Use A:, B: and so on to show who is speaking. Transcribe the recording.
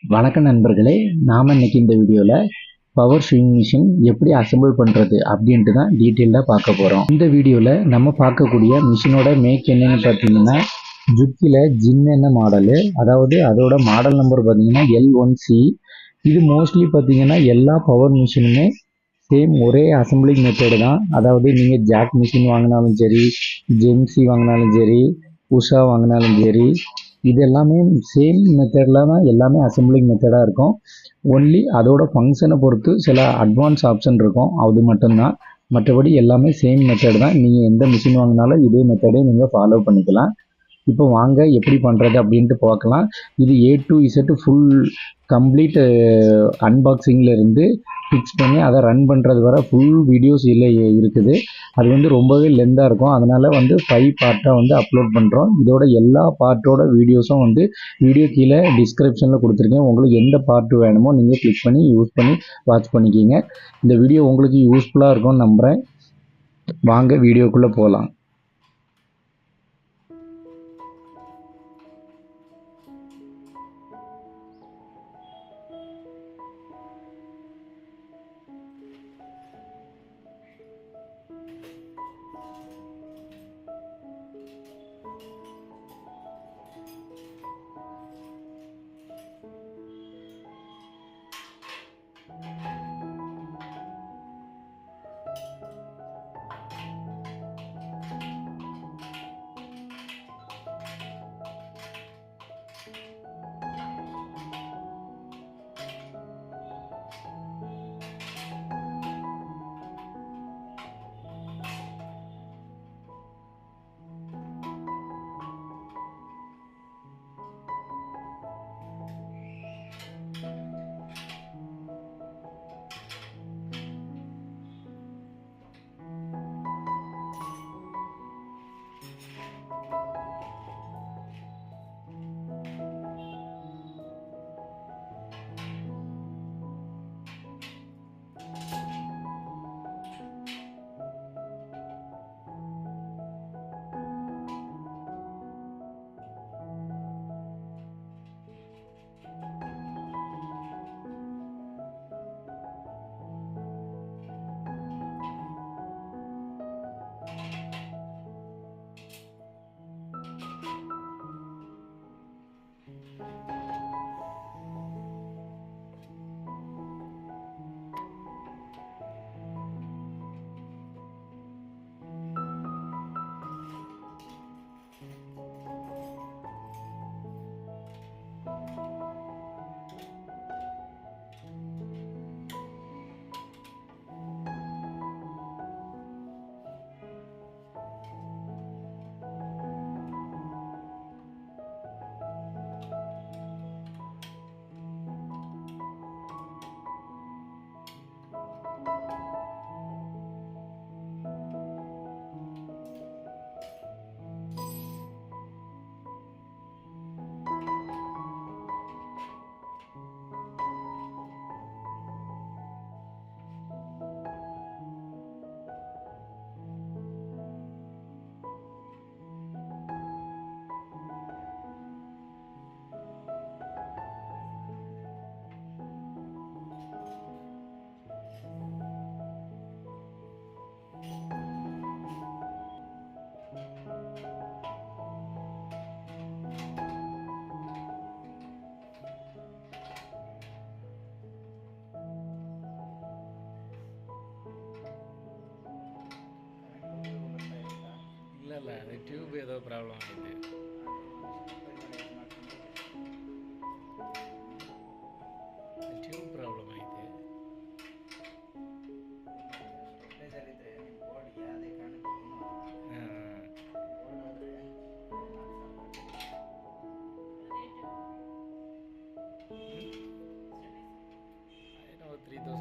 A: வணக்கம் நண்பர்களே, நாம இன்னைக்கு இந்த வீடியோல பவர் ஸ்விங் மிஷின் எப்படி அசெம்பிள் பண்றது அப்படின்ட்டு தான் டீட்டெயிலாக பார்க்க போறோம். இந்த வீடியோல நம்ம பார்க்கக்கூடிய மிஷினோட மேக் என்னன்னு பார்த்தீங்கன்னா ஜுக்கில ஜின் என்ன மாடலு, அதாவது அதோட மாடல் நம்பர் பார்த்தீங்கன்னா L-1C. இது மோஸ்ட்லி பார்த்தீங்கன்னா எல்லா பவர் மிஷினுமே சேம் ஒரே அசம்பிளிங் மெத்தடு தான். அதாவது நீங்கள் ஜாக் மிஷின் வாங்கினாலும் சரி, ஜெம்சி வாங்கினாலும் சரி, உஷா வாங்கினாலும் சரி, இது எல்லாமே சேம் மெத்தடில் தான் எல்லாமே அசம்பிளிங் மெத்தடாக இருக்கும். ஒன்லி அதோட ஃபங்க்ஷனை பொறுத்து சில அட்வான்ஸ் ஆப்ஷன் இருக்கும், அது மட்டும்தான். மற்றபடி எல்லாமே சேம் மெத்தட் தான். நீங்கள் எந்த மிஷின் வாங்கினாலும் இதே மெத்தடே நீங்கள் ஃபாலோ பண்ணிக்கலாம். இப்போ வாங்க எப்படி பண்ணுறது அப்படின்ட்டு பார்க்கலாம். இது A to Z full complete அன்பாக்சிங்கில் இருந்து ஃபிக்ஸ் பண்ணி அதை ரன் பண்ணுறது வர ஃபுல் வீடியோஸ் இதில் இருக்குது. அது ரொம்பவே லென்த்தாக இருக்கும். அதனால் 5 பார்ட்டாக அப்லோட் பண்ணுறோம். இதோட எல்லா பார்ட்டோட வீடியோஸும் வீடியோ கீழே டிஸ்கிரிப்ஷனில் கொடுத்துருக்கேன். உங்களுக்கு எந்த பார்ட்டு வேணுமோ நீங்கள் கிளிக் பண்ணி யூஸ் பண்ணி வாட்ச் பண்ணிக்கிங்க. இந்த வீடியோ உங்களுக்கு யூஸ்ஃபுல்லாக இருக்கும்னு நம்புகிறேன். வாங்க வீடியோக்குள்ளே போகலாம்.
B: இல்லை அது டியூப் ஏதோ ப்ராப்ளம் ஆகிட்டு டியூப் ப்ராப்ளம் ஆகிட்டு $3000